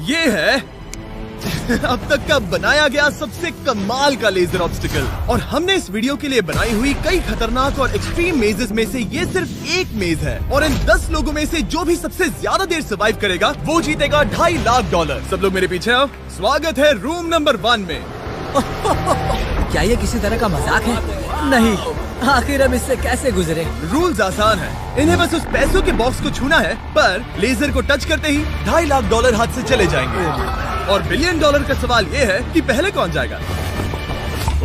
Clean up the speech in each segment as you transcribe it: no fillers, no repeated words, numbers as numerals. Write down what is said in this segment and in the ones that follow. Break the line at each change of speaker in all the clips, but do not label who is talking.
ये है अब तक का बनाया गया सबसे कमाल का लेजर ऑब्स्टिकल। और हमने इस वीडियो के लिए बनाई हुई कई खतरनाक और एक्सट्रीम मेजेस में से ये सिर्फ एक मेज है। और इन 10 लोगों में से जो भी सबसे ज्यादा देर सर्वाइव करेगा वो जीतेगा $2.5 लाख। सब लोग मेरे पीछे आओ। स्वागत है रूम नंबर 1 में।
क्या ये किसी तरह का मजाक है? नहीं, आखिर हम इससे कैसे गुजरे?
रूल्स आसान है, इन्हें बस उस पैसों के बॉक्स को छूना है, पर लेजर को टच करते ही $2.5 लाख हाथ से चले जाएंगे। और $1 बिलियन का सवाल ये है कि पहले कौन जाएगा।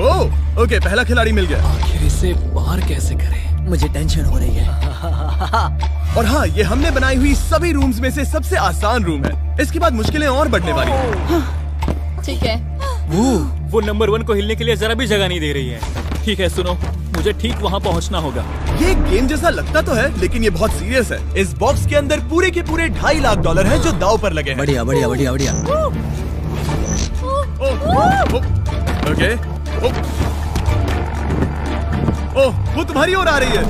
ओह ओके, पहला खिलाड़ी मिल गया।
आखिर इसे बाहर कैसे करें? मुझे टेंशन हो रही है।
और हाँ, ये हमने बनाई हुई सभी रूम्स में से सबसे आसान रूम है। इसके बाद मुश्किलें और बढ़ने वाली हैं।
ठीक है।
वो नंबर 1 को हिलने के लिए जरा भी जगह नहीं दे रही है। ठीक है, सुनो, मुझे ठीक वहाँ पहुँचना होगा।
ये गेम जैसा लगता तो है, लेकिन ये बहुत सीरियस है। इस बॉक्स के अंदर पूरे के पूरे $2.5 लाख हैं जो दांव पर लगे हैं।
बढ़िया बढ़िया बढ़िया बढ़िया।
ओके। ओह, वो तुम्हारी ओर आ रही है।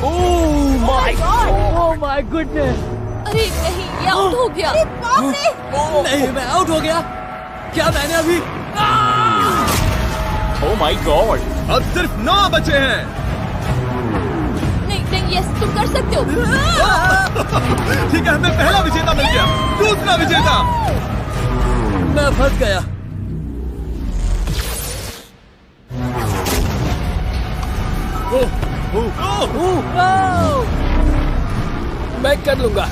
Oh my goodness.
अरे नहीं, ये आउट हो गया।
नहीं, मैं आउट हो गया। क्या मैंने अभी?
Oh my God.
अब सिर्फ 9 बचे हैं।
नहीं नहीं, यस तुम कर सकते हो।
ठीक है, हमें पहला विजेता मिल गया। दूसरा विजेता।
मैं फंस गया। मैं कर लूंगा,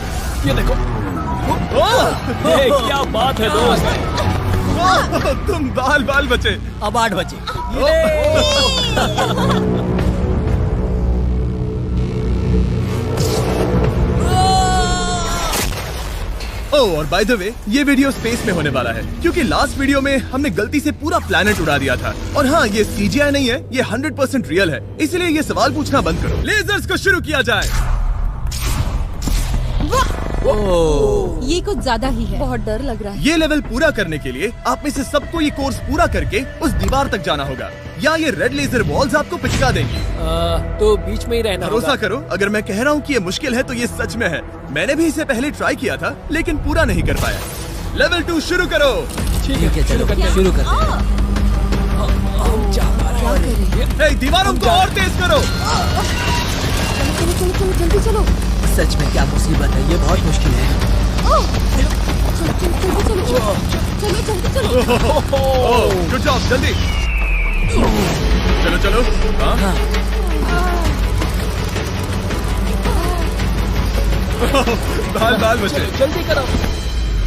ये देखो।
क्या बात है दोस्त।
तुम बाल बचे।
अब 8 बचे।
और बाय द वे, ये वीडियो स्पेस में होने वाला है, क्योंकि लास्ट वीडियो में हमने गलती से पूरा प्लैनेट उड़ा दिया था। और हाँ, ये CGI नहीं है, ये 100% रियल है। इसलिए ये सवाल पूछना बंद करो। लेजर्स को शुरू किया जाए।
ये कुछ ज्यादा ही है। बहुत डर लग रहा है।
ये लेवल पूरा करने के लिए आप में से सबको ये कोर्स पूरा करके उस दीवार तक जाना होगा, या ये रेड लेजर वॉल्स आपको पिचका देंगी।
तो बीच में ही रहना
भरोसा करो, अगर मैं कह रहा हूँ कि ये मुश्किल है तो ये सच में है। मैंने भी इसे पहले ट्राई किया था, लेकिन पूरा नहीं कर पाया। लेवल 2 शुरू करो।
ठीक है, चलो शुरू करते हैं। हम जा पा रहे हैं।
दीवारों को और तेज करो।
चलो जल्दी चलो।
सच में क्या मुसीबत है, ये बहुत मुश्किल है।
चलो।
गुड जॉब, जल्दी चलो। हाँ। बाल बचे।
जल्दी करो।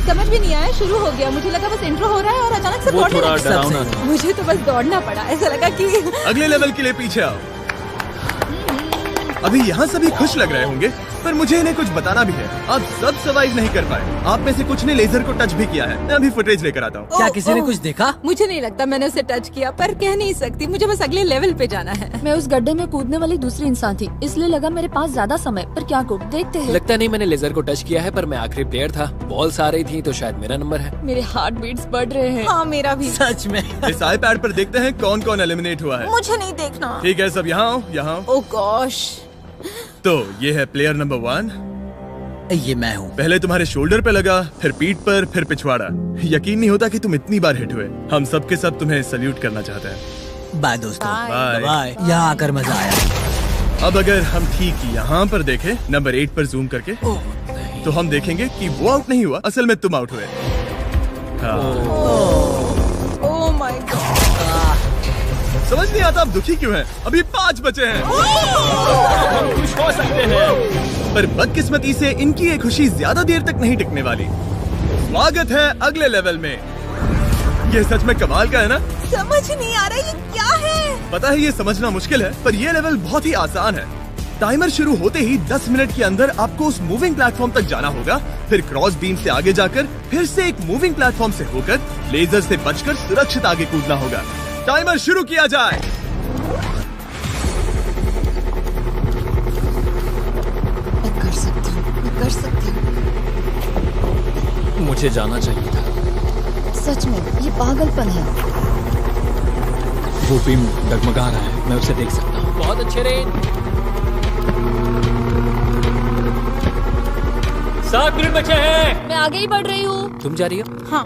समझ भी नहीं आया, शुरू हो गया। मुझे लगा बस इंट्रो हो रहा है और अचानक से दौड़ने
थोड़ा
लगा।
डरावना था।
मुझे तो बस दौड़ना पड़ा। ऐसा लगा कि
अगले लेवल के लिए पीछे आओ। अभी यहाँ सभी खुश लग रहे होंगे, पर मुझे इन्हें कुछ बताना भी है। आप सब सर्वाइव नहीं कर पाए। आप में से कुछ ने लेजर को टच भी किया है। मैं अभी फुटेज लेकर आता हूँ।
क्या किसी ने कुछ देखा?
मुझे नहीं लगता मैंने उसे टच किया, पर कह नहीं सकती। मुझे बस अगले लेवल पे जाना है। मैं उस गड्ढे में कूदने वाली दूसरी इंसान थी, इसलिए लगा मेरे पास ज्यादा समय। पर क्या करूं, देखते हैं।
लगता नहीं मैंने लेजर को टच किया है, पर मैं आखिरी प्लेयर था। बॉल्स आ रही थी तो शायद मेरा नंबर है।
मेरे हार्ट बीट्स बढ़ रहे हैं। हाँ, मेरा भी।
सच में।
इस iPad पर देखते हैं कौन कौन एलिमिनेट हुआ है।
मुझे नहीं देखना।
ठीक है, सब यहाँ आओ, यहाँ।
ओह गॉश।
तो ये है प्लेयर नंबर 1।
ये मैं हूँ।
पहले तुम्हारे शोल्डर पे लगा, फिर पीठ पर, फिर पिछवाड़ा। यकीन नहीं होता कि तुम इतनी बार हिट हुए। हम सब के सब तुम्हें सल्यूट करना चाहते हैं।
बाय दोस्तों।
बाय।
बाय। यहाँ आकर मजा आया।
अब अगर हम ठीक यहाँ पर देखें, नंबर 8 पर जूम करके, तो हम देखेंगे कि वो आउट नहीं हुआ, असल में तुम आउट हुए।
Oh my God.
समझ नहीं आता आप दुखी क्यों हैं? अभी 5 बचे हैं।
हम खुश हो सकते हैं,
पर बदकिस्मती से इनकी ये खुशी ज्यादा देर तक नहीं टिकने वाली। स्वागत है अगले लेवल में। ये सच में कमाल का है ना?
समझ नहीं आ रहा ये क्या है।
पता है ये समझना मुश्किल है, पर ये लेवल बहुत ही आसान है। टाइमर शुरू होते ही 10 मिनट के अंदर आपको उस मूविंग प्लेटफॉर्म तक जाना होगा, फिर क्रॉस बीम से आगे जाकर फिर से एक मूविंग प्लेटफॉर्म से होकर लेजर से बचकर सुरक्षित आगे कूदना होगा। टाइमर शुरू किया जाए।
मैं कर सकती हूँ।
मुझे जाना चाहिए था।
सच में ये पागलपन है।
वो बीम डगमगा रहा है, मैं उसे देख सकता हूँ।
बहुत अच्छे रेंज।
7 मिनट बचे हैं।
मैं आगे ही बढ़ रही हूँ।
तुम जा रही हो?
हाँ।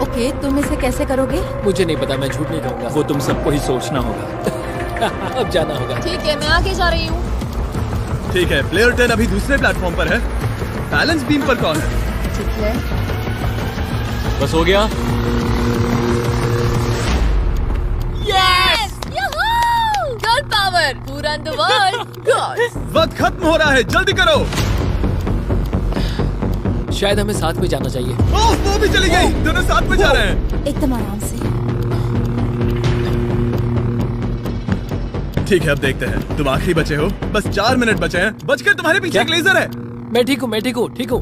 ओके, तुम इसे कैसे करोगे?
मुझे नहीं पता, मैं झूठ नहीं कहूँगा।
वो तुम सबको ही सोचना होगा।
अब जाना होगा।
ठीक है, मैं आगे जा रही हूँ।
ठीक है, प्लेयर 10 अभी दूसरे प्लेटफॉर्म पर है। बैलेंस बीम पर कौन है?
ठीक है।
बस हो गया।
Yes! Girl power! Who run the world? Girls!
वक्त खत्म हो रहा है, जल्दी करो।
शायद हमें साथ में जाना चाहिए।
ओह, वो भी चली गई। दोनों साथ में जा रहे हैं।
एकदम आराम से।
ठीक है, अब देखते हैं। तुम आखिरी बचे हो। बस 4 मिनट बचे हैं। बचकर तुम्हारे पीछे एक लेजर है।
मैं ठीक हूँ, मैं ठीक हूँ, ठीक हूँ।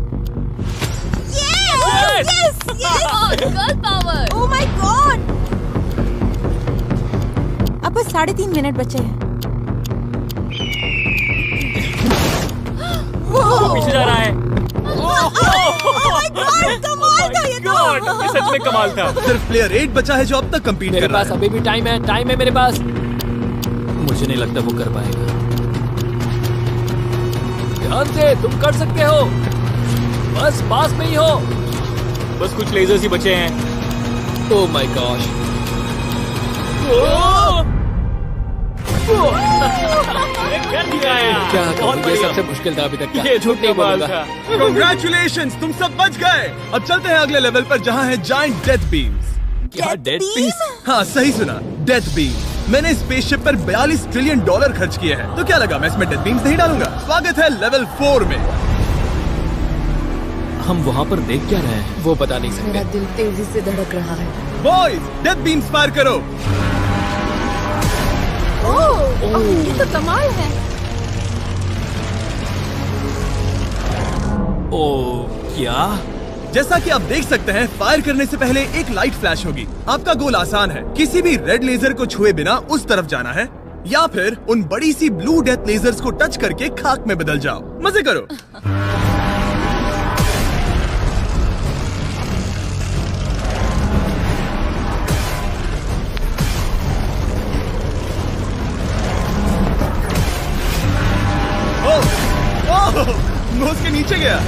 Yes! Girl power! Oh my God! अब बस 3.5 मिनट बचे हैं।
वो पीछे जा रहा है।
कमाल था ये तो।
ये सच में कमाल था।
सिर्फ प्लेयर 8 बचा है जो अब तक कम्पीट
मेरे
कर रहा
पास
है।
अभी भी टाइम है मेरे पास।
मुझे नहीं लगता वो कर पाएगा।
ध्यान से, तुम कर सकते हो। बस पास में ही हो।
बस कुछ लेजर्स ही बचे हैं।
Oh my gosh.
कर दिया यार।
क्या
बहुत
कहूँ, ये
बढ़िया।
सबसे मुश्किल था अभी तक का।
ये
झूठ नहीं
कमाल
बोलूंगा।
था।
Congratulations, तुम सब बच गए। अब चलते हैं अगले लेवल पर जहाँ है जायंट डेथ बीम्स।
क्या डेड पीस?
हाँ, सही सुना, डेथ बीम। मैंने स्पेसशिप पर $42 ट्रिलियन खर्च किए हैं, तो क्या लगा मैं इसमें डेथ बीम्स नहीं डालूंगा। स्वागत है लेवल 4 में।
हम वहाँ पर देख क्या रहे हैं?
वो बता नहीं
मेरा
सकते।
दिल तेजी से धड़क रहा है।
बॉयज, डेथ बीम्स फायर करो।
ओह, ये तो कमाल है।
ओ क्या?
जैसा कि आप देख सकते हैं, फायर करने से पहले एक लाइट फ्लैश होगी। आपका गोल आसान है, किसी भी रेड लेजर को छुए बिना उस तरफ जाना है, या फिर उन बड़ी सी ब्लू डेथ लेजर्स को टच करके खाक में बदल जाओ। मजे करो। ओह, नोज के नीचे गया।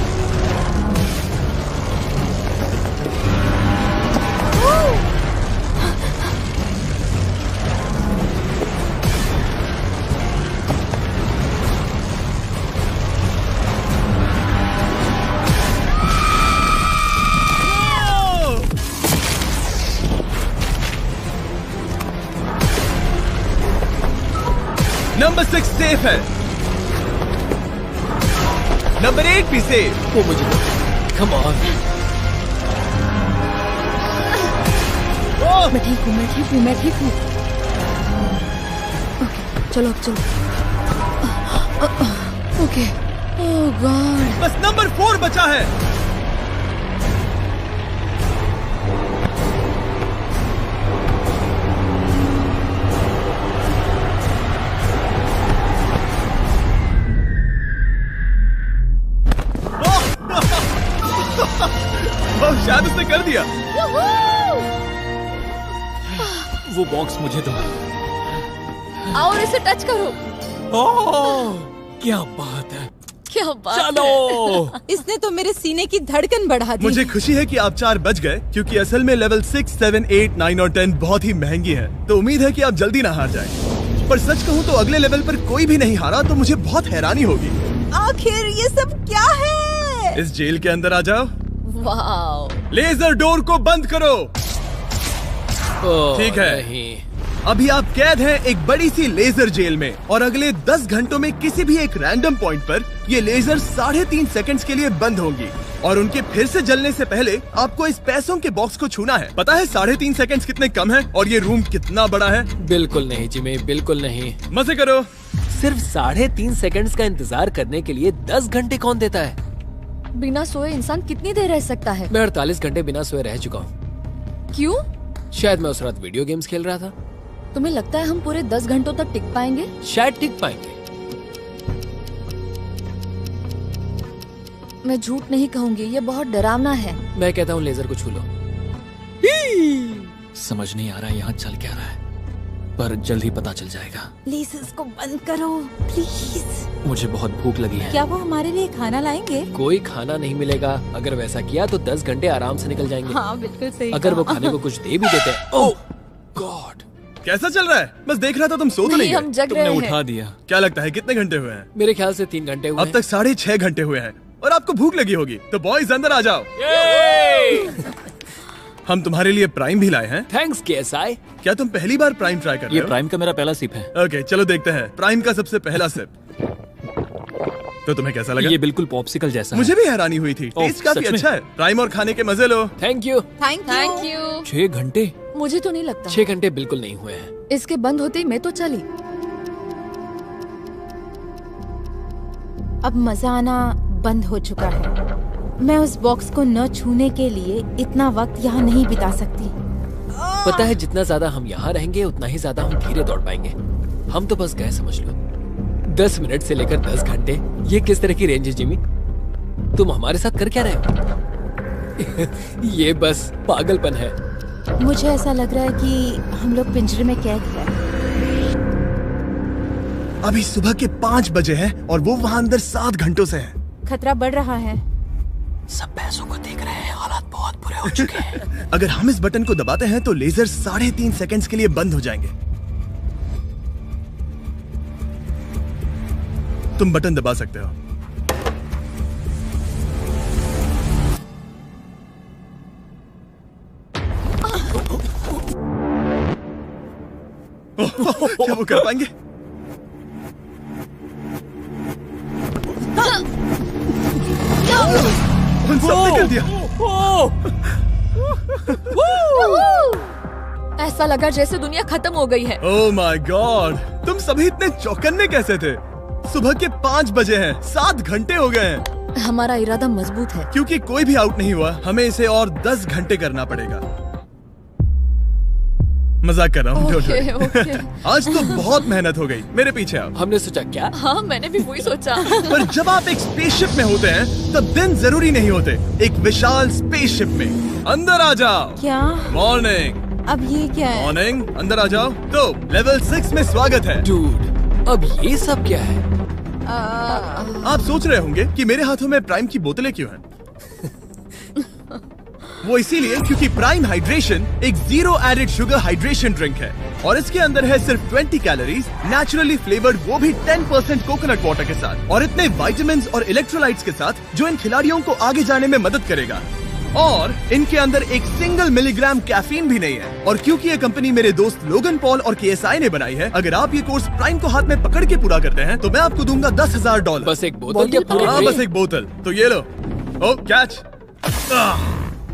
नंबर 6 सेफ है। नंबर 8 भी सेफ।
वो मुझे कम ऑन।
मैं ठीक हूँ, मैं ठीक हूँ, मैं ठीक हूँ। ओके, चलो अब चलो। ओके। ओह गॉड।
बस नंबर 4 बचा है। शायद उसने कर दिया।
वो बॉक्स मुझे दो।
और इसे टच करो।
ओह, क्या बात है।
क्या बात
चलो।
है। इसने तो मेरे सीने की धड़कन बढ़ा दी।
मुझे खुशी है कि आप 4 बच गए, क्योंकि असल में लेवल 6, 7, 8, 9 और 10 बहुत ही महंगी है। तो उम्मीद है कि आप जल्दी ना हार जाएं। पर सच कहूँ तो अगले लेवल पर कोई भी नहीं हारा तो मुझे बहुत हैरानी होगी।
आखिर ये सब क्या है?
इस जेल के अंदर आ जाओ।
वाओ।
लेजर डोर को बंद करो। ठीक है।
नहीं।
अभी आप कैद हैं एक बड़ी सी लेजर जेल में, और अगले 10 घंटों में किसी भी एक रैंडम पॉइंट पर ये लेजर 3.5 सेकंड्स के लिए बंद होंगी, और उनके फिर से जलने से पहले आपको इस पैसों के बॉक्स को छूना है। पता है 3.5 सेकंड्स कितने कम हैं और ये रूम कितना बड़ा है?
बिल्कुल नहीं जिमी, बिल्कुल नहीं।
मजे करो।
सिर्फ 3.5 सेकंड्स का इंतजार करने के लिए 10 घंटे कौन देता है?
बिना सोए इंसान कितनी देर रह सकता है?
मैं 48 घंटे बिना सोए रह चुका हूँ।
क्यों?
शायद मैं उस रात वीडियो गेम्स खेल रहा था।
तुम्हें लगता है हम पूरे 10 घंटों तक टिक पाएंगे?
शायद टिक पाएंगे।
मैं झूठ नहीं कहूंगी, ये बहुत डरावना है।
मैं कहता हूँ लेजर को छू लो।
समझ नहीं आ रहा यहाँ चल क्या रहा है, पर जल्द ही पता चल जाएगा।
प्लीज इसको बंद करो, प्लीज।
मुझे बहुत भूख लगी है।
क्या वो हमारे लिए खाना लाएंगे?
कोई खाना नहीं मिलेगा। अगर वैसा किया तो 10 घंटे आराम से निकल जाएंगे।
हाँ बिल्कुल सही।
अगर वो खाने को कुछ दे भी देते हैं। ओह गॉड,
कैसा चल रहा है? बस देख रहा था, तुम सो तो नहीं
हम
गए?
जग
तुमने
रहे
उठा
हैं।
दिया।
क्या लगता है कितने घंटे हुए हैं?
मेरे ख्याल से 3 घंटे हुए
अब तक 6.5 घंटे हुए हैं और आपको भूख लगी होगी। तो बॉयज अंदर आ जाओ। हम तुम्हारे लिए प्राइम भी लाए हैं।
Thanks KSI।
क्या तुम पहली बार प्राइम ट्राई कर रहे
ये
हो?
प्राइम का मेरा पहला सिप है।
ओके चलो देखते हैं प्राइम का सबसे पहला सिप। तो तुम्हें कैसा लगा?
ये बिल्कुल पॉप्सिकल जैसा
मुझे भी हैरानी हुई थी।
ओह,
टेस्ट काफी
सच में?
अच्छा है। प्राइम और खाने के मजे लो।
Thank you.
Thank you.
6 घंटे?
मुझे तो नहीं लगता।
6 घंटे बिल्कुल नहीं हुए हैं।
इसके बंद होते ही मैं तो चली। अब मजा आना बंद हो चुका है। मैं उस बॉक्स को न छूने के लिए इतना वक्त यहाँ नहीं बिता सकती।
पता है जितना ज्यादा हम यहाँ रहेंगे उतना ही ज्यादा हम धीरे दौड़ पाएंगे। हम तो बस गए समझ लो। 10 मिनट से लेकर 10 घंटे, ये किस तरह की रेंज है जिमी? तुम हमारे साथ कर क्या रहे हो? ये बस पागलपन है।
मुझे ऐसा लग रहा है कि हम लोग पिंजरे में कैद हैं।
अभी सुबह के 5 बजे हैं और वो वहाँ अंदर 7 घंटों से है।
खतरा बढ़ रहा है।
सब पैसों को देख रहे हैं, हालात बहुत बुरे हो चुके हैं।
अगर हम इस बटन को दबाते हैं तो लेजर 3.5 सेकंड्स के लिए बंद हो जाएंगे। तुम बटन दबा सकते हो। क्या वो कर पाएंगे? उन सबने कर दिया।
ऐसा लगा जैसे दुनिया खत्म हो गई है।
ओह माय गॉड, तुम सभी इतने चौकन्ने कैसे थे? सुबह के 5 बजे हैं, 7 घंटे हो गए हैं।
हमारा इरादा मजबूत है।
क्योंकि कोई भी आउट नहीं हुआ, हमें इसे और 10 घंटे करना पड़ेगा। मजाक कर रहा हूँ।
Okay, okay.
आज तो बहुत मेहनत हो गई। मेरे पीछे आओ।
हमने सोचा क्या?
हाँ मैंने भी वही सोचा।
पर जब आप एक स्पेसशिप में होते हैं तब दिन जरूरी नहीं होते। एक विशाल स्पेसशिप में अंदर आ जाओ।
क्या?
मॉर्निंग।
अब ये क्या है?
मॉर्निंग, अंदर आ जाओ। तो लेवल 6 में स्वागत है।
डूड, अब ये सब क्या है?
आप सोच रहे होंगे कि मेरे हाथों में प्राइम की बोतलें क्यों हैं? वो इसीलिए क्योंकि प्राइम हाइड्रेशन एक 0 एडेड शुगर हाइड्रेशन ड्रिंक है और इसके अंदर है सिर्फ 20 कैलोरीज, नेचुरली फ्लेवर्ड, वो भी 10% कोकोनट वाटर के साथ, और इतने विटामिन्स और इलेक्ट्रोलाइट्स के साथ जो इन खिलाड़ियों को आगे जाने में मदद करेगा। और इनके अंदर एक सिंगल मिलीग्राम कैफीन भी नहीं है। और क्योंकि ये कंपनी मेरे दोस्त लोगन पॉल और KSI ने बनाई है, अगर आप ये कोर्स प्राइम को हाथ में पकड़ के पूरा करते हैं तो मैं आपको दूंगा $10,000।
बस एक बोतल या पूरी
हाँ,
ट्रे?
बस एक बोतल। तो ये लो। ओ कैच।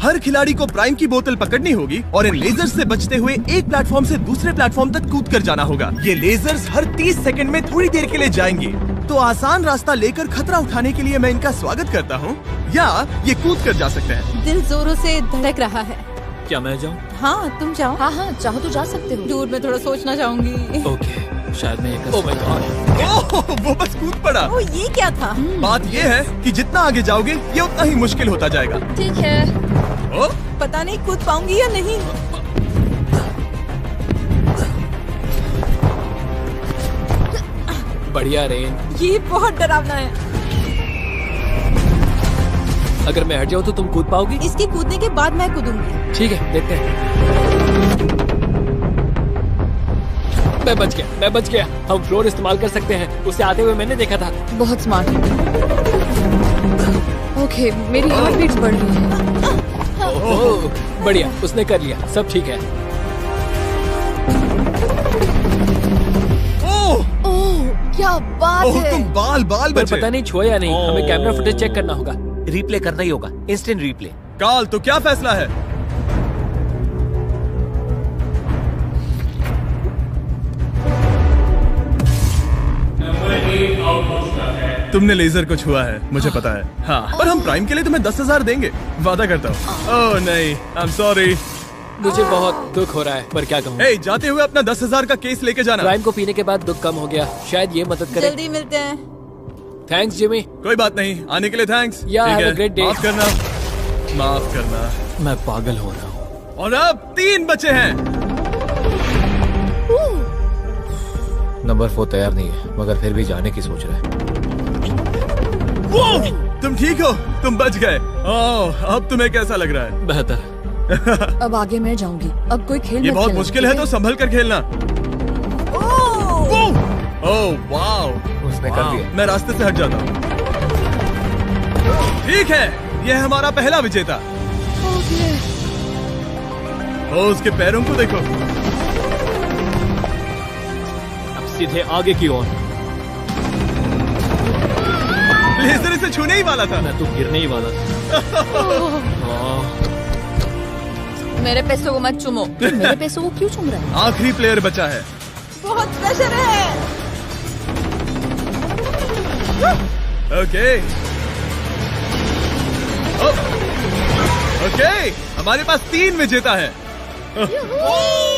हर खिलाड़ी को प्राइम की बोतल पकड़नी होगी और इन लेजर्स से बचते हुए एक प्लेटफॉर्म से दूसरे प्लेटफॉर्म तक कूद कर जाना होगा। ये लेजर्स हर 30 सेकंड में थोड़ी देर के लिए जाएंगे। तो आसान रास्ता लेकर खतरा उठाने के लिए मैं इनका स्वागत करता हूँ, या ये कूद कर जा सकते हैं।
दिल जोरों से धड़क रहा है।
क्या मैं जाऊँ?
हाँ तुम जाओ। हाँ हाँ चाहो तो जा सकते हो। दूर में थोड़ा सोचना चाहूंगी।
ओके, शायद मैं ये कर
ओह माय गॉड।
ओह, वो बस कूद पड़ा।
ओ ये क्या था?
बात ये है कि जितना आगे जाओगे ये उतना ही मुश्किल होता जाएगा।
ठीक है।
ओ,
पता नहीं कूद पाऊंगी या नहीं।
बढ़िया रेन।
ये बहुत डरावना है।
अगर मैं हट जाऊँ तो तुम कूद पाओगी?
इसके कूदने के बाद मैं कूदूंगी।
ठीक है, देखते हैं। मैं बच गया। हम फ्लोर इस्तेमाल कर सकते हैं, उसे आते हुए मैंने देखा था।
बहुत स्मार्ट। ओके मेरी हार्ट बीट्स बढ़ रही है।
ओह, बढ़िया, उसने कर लिया, सब ठीक है।
ओह,
ओह क्या बात
ओह,
है।
तुम बाल
पर
बचे।
पता नहीं छुआ या नहीं, हमें कैमरा फुटेज चेक करना होगा।
रिप्ले करना ही होगा, इंस्टेंट रिप्ले।
काल, तो क्या फैसला है? तुमने लेजर को छुआ है, मुझे पता है। हाँ, पर हम प्राइम के लिए तुम्हें 10,000 देंगे, वादा करता हूँ। ओह नहीं, आई एम सॉरी।
मुझे बहुत दुख हो रहा है, पर क्या कहूँ।
हे, जाते हुए अपना 10,000 का केस लेके जाना।
प्राइम को पीने के बाद दुख कम हो गया, शायद ये मदद करे।
जल्दी मिलते हैं।
Thanks Jimmy.
कोई बात नहीं, आने के लिए थैंक्स।
Yeah,
ठीक
have a
है,
great day.
माफ करना।
मैं पागल हो रहा हूँ।
और अब 3 बचे हैं।
नंबर 4 तैयार नहीं है, मगर फिर भी जाने की सोच रहे हैं।
तुम ठीक हो? तुम बच गए। ओह, अब तुम्हें कैसा लग रहा है?
बेहतर।
अब आगे मैं जाऊंगी। अब कोई खेल
ये
मत
बहुत
खेलना,
मुश्किल है
ठीक
तो संभल कर खेलना। ओह वाओ,
उसने कर दिया।
मैं रास्ते से हट जाता हूँ। ठीक है, यह हमारा पहला विजेता। ओ, उसके पैरों को देखो।
अब सीधे आगे की ओर।
लेजर इसे छूने ही वाला था।
मैं तो गिरने ही वाला था।
मेरे पैसों को मत चुमो। मेरे पैसों को क्यों चुम रहा है?
आखिरी प्लेयर बचा है।
बहुत प्रेशर है।
ओके ओके, हमारे पास 3 विजेता है।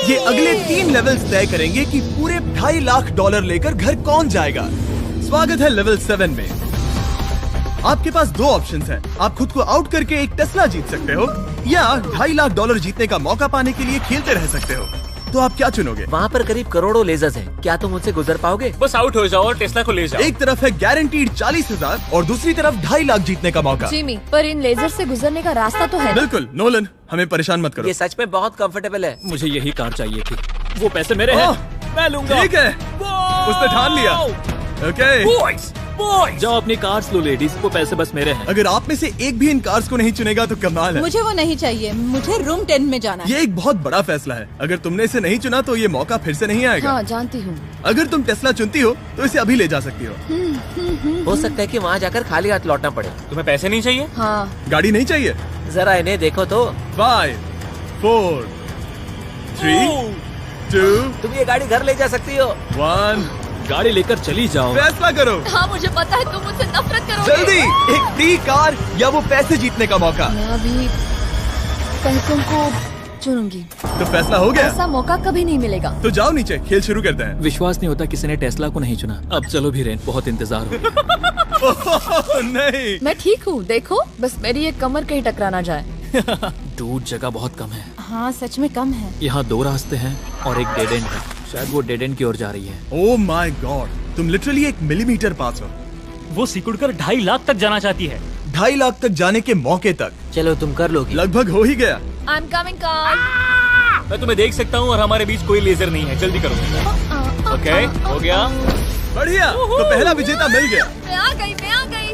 ये अगले 3 लेवल्स तय करेंगे कि पूरे $2.5 लाख लेकर घर कौन जाएगा। स्वागत है लेवल 7 में। आपके पास 2 ऑप्शंस हैं। आप खुद को आउट करके एक टेस्ला जीत सकते हो या $2.5 लाख जीतने का मौका पाने के लिए खेलते रह सकते हो। तो आप क्या चुनोगे?
वहाँ पर करीब करोड़ों लेजर्स हैं। क्या तुम उनसे गुजर पाओगे?
बस आउट हो जाओ और टेस्ला को ले जाओ।
एक तरफ है गारंटीड 40,000 और दूसरी तरफ $2.5 लाख जीतने का मौका।
जिमी, पर इन लेजर से गुजरने का रास्ता तो है ना?
बिल्कुल नोलन, हमें परेशान मत करो।
ये सच में बहुत कंफर्टेबल है।
मुझे यही कार चाहिए थी। वो पैसे मेरे हैं,
ओह,
मैं लूंगा।
ठीक है, उसने ठान लिया। ओके,
बॉयज जाओ अपनी कार्स लो लेडीज, वो पैसे बस मेरे हैं।
अगर आप में से एक भी इन कार्स को नहीं चुनेगा तो कमाल है।
मुझे वो नहीं चाहिए, मुझे रूम 10 में जाना है।
ये एक बहुत बड़ा फैसला है। अगर तुमने इसे नहीं चुना तो ये मौका फिर से नहीं आएगा।
हाँ, जानती हूँ।
अगर तुम टेस्ला चुनती हो तो इसे अभी ले जा सकती हो।
हो सकता है कि वहाँ जाकर खाली हाथ लौटना पड़े।
तुम्हें पैसे नहीं चाहिए?
हाँ,
गाड़ी नहीं चाहिए?
जरा इन्हें देखो तो।
5 4 3 2
तुम ये गाड़ी घर ले जा सकती हो।
1
गाड़ी लेकर चली जाओ।
फैसला करो
हाँ, मुझे पता है तुम मुझसे नफरत करोगे।
जल्दी। एक डी कार या वो पैसे जीतने का मौका।
मैं अभी पैसों को चुनूंगी।
तो फैसला हो गया।
ऐसा मौका कभी नहीं मिलेगा।
तो जाओ नीचे, खेल शुरू करते हैं।
विश्वास नहीं होता किसी ने टेस्ला को नहीं चुना। अब चलो भी रेन, बहुत इंतजार हो गया।
ओह, नहीं।
मैं ठीक हूँ, देखो बस मेरी एक कमर कहीं टकरा ना जाए।
दूर जगह बहुत कम है।
हाँ, सच में कम है।
यहाँ 2 रास्ते हैं और एक डेड एंड है। शायद वो डेड एंड की ओर जा रही है।
ओह माय गॉड, तुम लिटरली 1 मिलीमीटर पास हो।
वो सिकुड़कर 2.5 लाख तक जाना चाहती है।
2.5 लाख तक जाने के मौके तक
चलो तुम कर लोगी।
लगभग हो ही गया।
I'm coming, car.
मैं तुम्हें देख सकता हूँ और हमारे बीच कोई लेजर नहीं है। जल्दी करो। ओके, हो गया।
बढ़िया, तो पहला विजेता मिल गया।
मैं आ गई।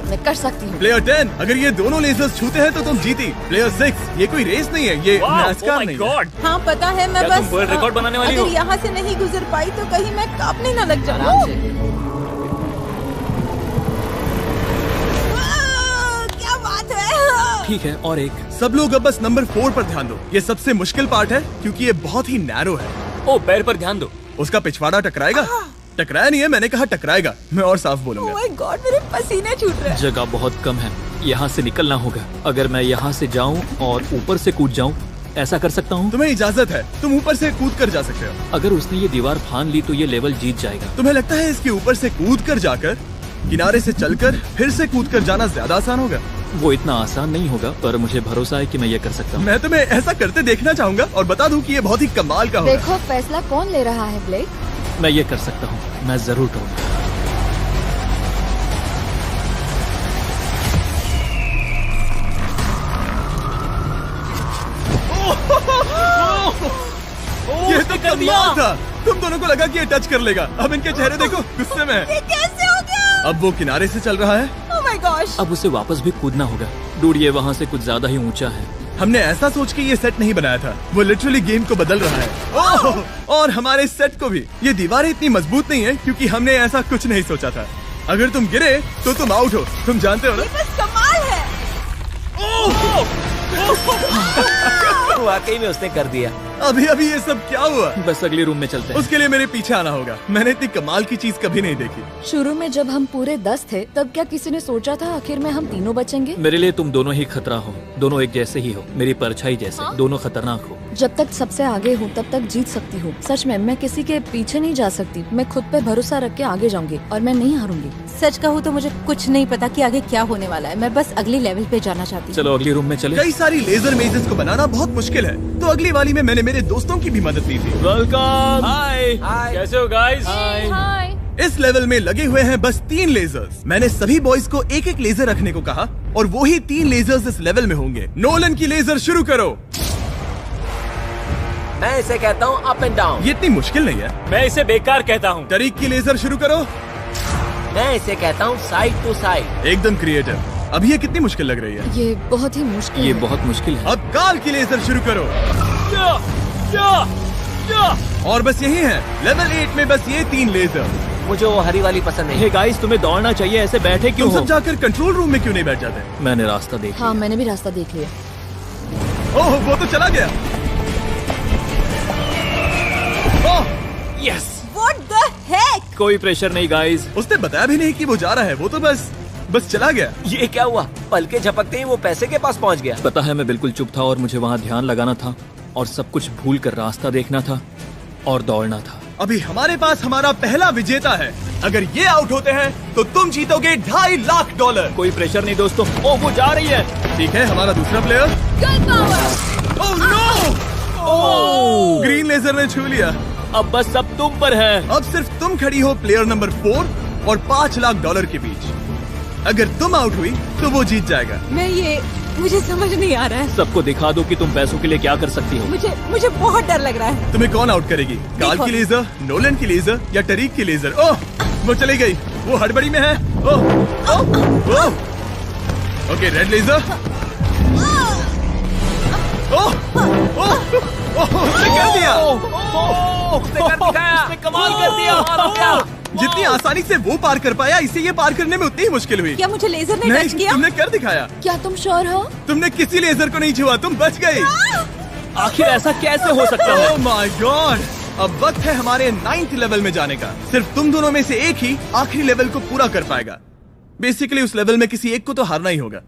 मैं कर सकती हूँ।
प्लेयर 10, अगर ये दोनों लेजर्स छूते हैं तो तुम जीती। प्लेयर 6, ये कोई रेस नहीं है, ये NASCAR नहीं है।
हाँ पता है, मैं
क्या
बस
तुम वर्ल्ड रिकॉर्ड बनाने वाली हो?
अगर यहाँ से नहीं गुजर पाई तो कहीं मैं कांपने न लग जाऊँ। क्या बात है।
ठीक है, और एक।
सब लोग अब बस नंबर 4 पर ध्यान दो। ये सबसे मुश्किल पार्ट है क्योंकि ये बहुत ही नैरो है।
ओ, पैर पर ध्यान दो।
उसका पिछवाड़ा टकराएगा। टकराया नहीं है, मैंने कहा टकराएगा। मैं और साफ बोलूंगा।
ओह माय गॉड, मेरे पसीने छूट रहे हैं।
जगह बहुत कम है, यहाँ से निकलना होगा। अगर मैं यहाँ से जाऊँ और ऊपर से कूद जाऊँ, ऐसा कर सकता हूँ?
तुम्हें इजाजत है, तुम ऊपर से कूद कर जा सकते हो।
अगर उसने ये दीवार फान ली तो ये लेवल जीत जाएगा।
तुम्हें लगता है इसके ऊपर से कूद कर जाकर किनारे से चलकर फिर से कूद कर जाना ज्यादा आसान होगा?
वो इतना आसान नहीं होगा, पर मुझे भरोसा है कि मैं ये कर सकता हूँ।
मैं तुम्हें ऐसा करते देखना चाहूंगा और बता दूं कि ये बहुत ही कमाल का होगा।
देखो फैसला कौन ले रहा है, ब्लेक?
मैं ये कर सकता हूँ, मैं जरूर करूँगा।
ये तो कमाल था। तुम दोनों को लगा कि ये टच कर लेगा। अब इनके चेहरे देखो, गुस्से में है।
ये कैसे हो गया?
अब वो किनारे से चल रहा है।
Oh my gosh.
अब उसे वापस भी कूदना होगा। डूड, ये वहाँ से कुछ ज्यादा ही ऊंचा है।
हमने ऐसा सोच के ये सेट नहीं बनाया था। वो लिटरली गेम को बदल रहा है। ओह! और हमारे सेट को भी। ये दीवारें इतनी मजबूत नहीं है क्योंकि हमने ऐसा कुछ नहीं सोचा था। अगर तुम गिरे तो तुम आउट हो, तुम जानते हो ना?
ये बस कमाल है।
वाकई में उसने कर दिया।
अभी अभी ये सब क्या हुआ?
बस अगले रूम में चलते हैं।
उसके लिए मेरे पीछे आना होगा। मैंने इतनी कमाल की चीज कभी नहीं देखी।
शुरू में जब हम पूरे 10 थे तब क्या किसी ने सोचा था आखिर में हम तीनों बचेंगे?
मेरे लिए तुम दोनों ही खतरा हो। दोनों एक जैसे ही हो, मेरी परछाई जैसे। दोनों खतरनाक हो।
जब तक सबसे आगे हूँ तब तक जीत सकती हूँ। सच में मैं किसी के पीछे नहीं जा सकती। मैं खुद पे भरोसा रख के आगे जाऊंगी और मैं नहीं हारूंगी।
सच कहूँ तो मुझे कुछ नहीं पता कि आगे क्या होने वाला है। मैं बस अगले लेवल पे जाना चाहती हूँ।
चलो अगले रूम में चले।
कई सारी लेजर मेजेस को बनाना बहुत मुश्किल है, तो अगली वाली में मैंने मेरे दोस्तों की भी मदद ली थी।
वेलकम। हाय।
हाय।
कैसे हो गाइस?
हाय।
इस लेवल में लगे हुए हैं बस 3 लेजर्स। मैंने सभी बॉयज को एक एक लेजर रखने को कहा और वो ही 3 लेजर्स इस लेवल में होंगे। नोलन की लेजर शुरू करो।
मैं इसे कहता हूँ अप एंड डाउन।
ये इतनी मुश्किल नहीं है।
मैं इसे बेकार कहता हूँ।
तरीक की लेजर शुरू करो।
मैं इसे कहता हूँ साइड टू साइड।
एकदम क्रिएटिव। अब ये कितनी मुश्किल लग रही है।
ये बहुत ही मुश्किल
ये
है।
बहुत मुश्किल है।
अब काल की लेजर शुरू करो। और बस यही है लेवल 8 में, बस ये 3 लेजर।
मुझे वो हरी वाली पसंद नहीं।
हे गाइस, तुम्हें दौड़ना चाहिए, ऐसे बैठे क्यों
तुम
हो?
सब जाकर कंट्रोल रूम में क्यों नहीं बैठ जाते?
मैंने रास्ता देख लिया।
हाँ, मैंने भी रास्ता देख लिया।
ओह, वो तो चला गया। ओह,
यस।
What the heck?
कोई प्रेशर नहीं गाइस।
उसने बताया भी नहीं कि वो जा रहा है, वो तो बस चला गया।
ये क्या हुआ? पलके झपकते ही वो पैसे के पास पहुंच गया।
पता है, मैं बिल्कुल चुप था और मुझे वहाँ ध्यान लगाना था और सब कुछ भूल कर रास्ता देखना था और दौड़ना था।
अभी हमारे पास हमारा पहला विजेता है। अगर ये आउट होते हैं तो तुम जीतोगे $2.5 लाख।
कोई प्रेशर नहीं दोस्तों। ओ, वो जा रही है।
ठीक है, हमारा दूसरा player. Oh no! Green laser ने छू लिया।
अब बस सब तुम पर है।
अब सिर्फ तुम खड़ी हो प्लेयर नंबर 4 और $5 लाख के बीच। अगर तुम आउट हुई तो वो जीत जाएगा।
मुझे समझ नहीं आ रहा है।
सबको दिखा दो कि तुम पैसों के लिए क्या कर सकती हो।
मुझे बहुत डर लग रहा है।
तुम्हें कौन आउट करेगी? काल की लेजर, नोलन की लेजर या टरीक की लेजर? ओह, वो चली गई। वो हड़बड़ी में है। Oh, oh, oh. Okay, red laser. Oh, oh, oh, उसने कर दिया।
उसने कर दिखाया।
उसने कमाल कर दिया।
जितनी आसानी से वो पार कर पाया, इसे ये पार करने में उतनी ही मुश्किल हुई।
क्या मुझे लेजर ने
नहीं,
टच किया?
तुमने कर दिखाया।
क्या तुम श्योर हो?
तुमने किसी लेजर को नहीं छुआ, तुम बच गई।
आखिर ऐसा कैसे हो सकता है?
Oh my God! अब वक्त है हमारे 9th लेवल में जाने का। सिर्फ तुम दोनों में से एक ही आखिरी लेवल को पूरा कर पाएगा। बेसिकली उस लेवल में किसी एक को तो हारना ही होगा।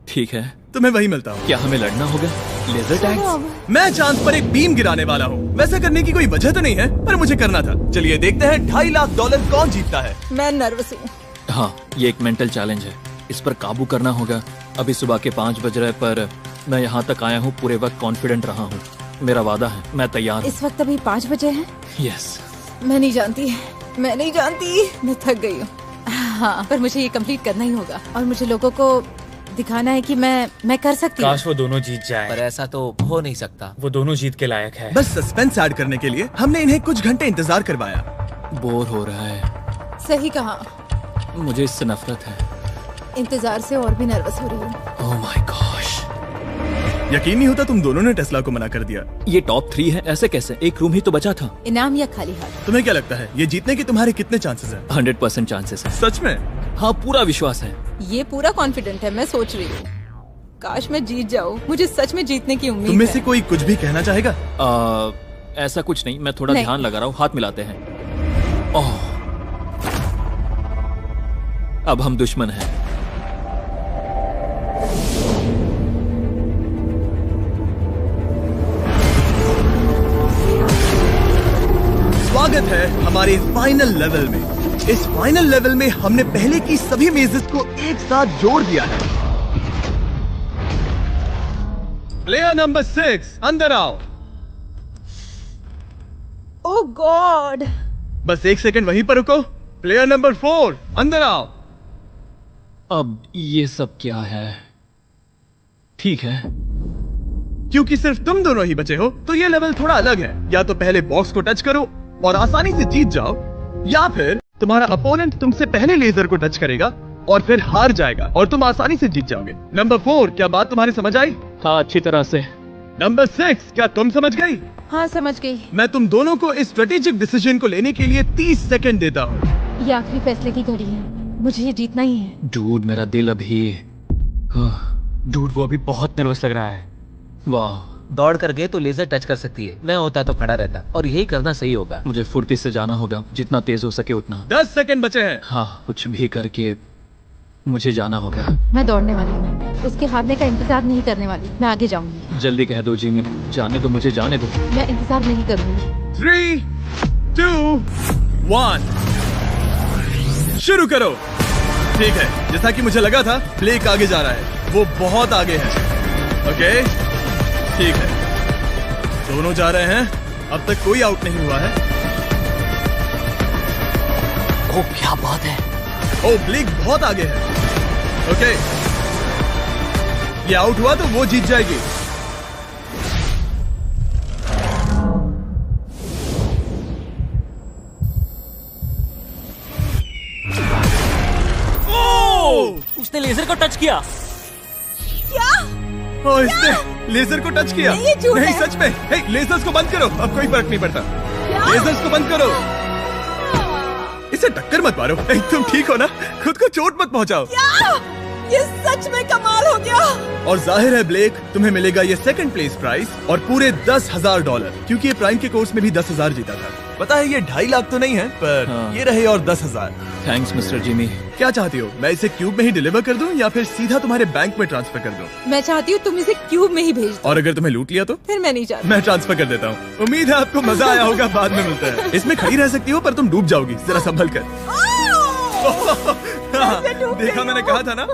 ठीक है,
तुम्हें वही मिलता हूँ।
क्या हमें लड़ना होगा? Laser tags?
मैं चांद पर एक बीम गिराने वाला हूँ। वैसा करने की कोई वजह तो नहीं है, पर मुझे करना था। चलिए देखते हैं $2.5 लाख कौन जीतता है।
मैं नर्वस हूँ।
हाँ, ये एक मेंटल चैलेंज है। इस पर काबू करना होगा। अभी सुबह के 5 बज रहे, पर मैं यहाँ तक आया हूँ पूरे वक्त कॉन्फिडेंट रहा हूँ। मेरा वादा है, मैं तैयार हूँ।
इस वक्त अभी 5 बजे हैं।
यस।
मैं नहीं जानती, मैं थक गई हूँ। हाँ, पर मुझे ये कंप्लीट करना ही होगा और मुझे लोगों को दिखाना है कि मैं कर सकती हूँ।
काश वो दोनों जीत जाए,
पर ऐसा तो हो नहीं सकता।
वो दोनों जीत के लायक है।
बस सस्पेंस ऐड करने के लिए हमने इन्हें कुछ घंटे इंतजार करवाया।
बोर हो रहा है।
सही कहा।
मुझे इससे नफरत है।
इंतजार से और भी नर्वस हो रही हूँ।
Oh my gosh.
यकीन नहीं होता तुम दोनों ने टेस्ला को मना कर दिया।
ये टॉप 3 है, ऐसे कैसे? एक रूम ही तो बचा था।
इनाम या खाली हाथ?
तुम्हें क्या लगता है ये जीतने के तुम्हारे कितने चांसेस हैं?
100% चांसेस है।
सच में?
हाँ, पूरा विश्वास है।
ये पूरा कॉन्फिडेंट है। मैं सोच रही हूँ काश मैं जीत जाऊँ। मुझे सच में जीतने की उम्मीद
तुम में
है।
से कोई कुछ भी कहना चाहेगा?
ऐसा कुछ नहीं, मैं थोड़ा
नहीं।
ध्यान लगा रहा हूँ। हाथ मिलाते हैं। ओह, अब हम दुश्मन हैं।
स्वागत है हमारे फाइनल लेवल में। इस फाइनल लेवल में हमने पहले की सभी मेजेस को एक साथ जोड़ दिया है। प्लेयर नंबर 6 अंदर आओ।
ओह गॉड।
बस 1 सेकंड वहीं पर रुको। प्लेयर नंबर 4 अंदर आओ।
अब ये सब क्या है? ठीक है,
क्योंकि सिर्फ तुम दोनों ही बचे हो तो ये लेवल थोड़ा अलग है। या तो पहले बॉक्स को टच करो और आसानी से जीत जाओ, या फिर तुम्हारा अपोनेंट तुमसे पहले लेजर को टच करेगा और फिर हार जाएगा और तुम आसानी से जीत जाओगे। नंबर 4, क्या बात तुम्हारी समझ आई?
हाँ, अच्छी तरह से।
नंबर 6, क्या तुम समझ गई?
हाँ, समझ गई।
मैं तुम दोनों को इस स्ट्रेटेजिक डिसीजन को लेने के लिए 30 सेकंड देता हूँ।
ये आखिरी फैसले की घड़ी है। मुझे ये जीतना ही है।
डूड, मेरा दिल अभी
डूड, वो अभी बहुत नर्वस लग रहा है।
वाह,
दौड़ कर गए तो लेजर टच कर सकती है। मैं होता तो खड़ा रहता और यही करना सही होगा।
मुझे फुर्ती से जाना होगा, जितना तेज हो सके उतना।
10 सेकंड बचे हैं।
हाँ, कुछ भी करके मुझे जाना होगा।
मैं दौड़ने वाली हूँ। उसके हारने का इंतजार नहीं करने वाली। मैं आगे जाऊंगी।
जल्दी कह दो जिमी, जाने दो, मुझे जाने दो।
मैं इंतजार नहीं करूंगी।
3, 2, 1 शुरू करो। ठीक है, जैसा कि मुझे लगा था, ब्लेक आगे जा रहा है। वो बहुत आगे है। ओके, ठीक है, दोनों जा रहे हैं। अब तक कोई आउट नहीं हुआ है।
ओ क्या बात है।
ओ ब्लेक बहुत आगे है। ओके, ये आउट हुआ तो वो जीत जाएगी।
उसने लेजर को टच किया।
ओ, इसने लेजर को टच किया।
नहीं, ये झूठ
नहीं
है।
सच में। हे, लेजर्स को बंद करो, अब कोई फर्क नहीं पड़ता। लेजर्स को बंद करो। इसे टक्कर मत मारो। हे, तुम ठीक हो ना? खुद को चोट मत पहुंचाओ।
ये सच में कमाल हो गया।
और जाहिर है ब्लेक, तुम्हें मिलेगा ये सेकंड प्लेस प्राइस और पूरे $10,000, क्योंकि ये प्राइम के कोर्स में भी 10,000 जीता था। पता है ये 2.5 लाख तो नहीं है, पर
हाँ।
ये रहे और 10,000।
Thanks mister Jimmy.
क्या चाहती हो, मैं इसे क्यूब में ही डिलीवर कर दूं या फिर सीधा तुम्हारे बैंक में ट्रांसफर कर दूं?
मैं चाहती हूँ तुम इसे क्यूब में ही भेज दो।
और अगर तुम्हें लूट लिया तो?
फिर मैं नहीं चाहती।
मैं ट्रांसफर कर देता हूँ। उम्मीद है आपको मजा आया होगा। बाद में मिलता है। इसमें खड़ी रह सकती हो पर तुम डूब जाओगी, जरा संभल कर।
डूब
देखा,
गई
मैंने
हूँ।
कहा था ना।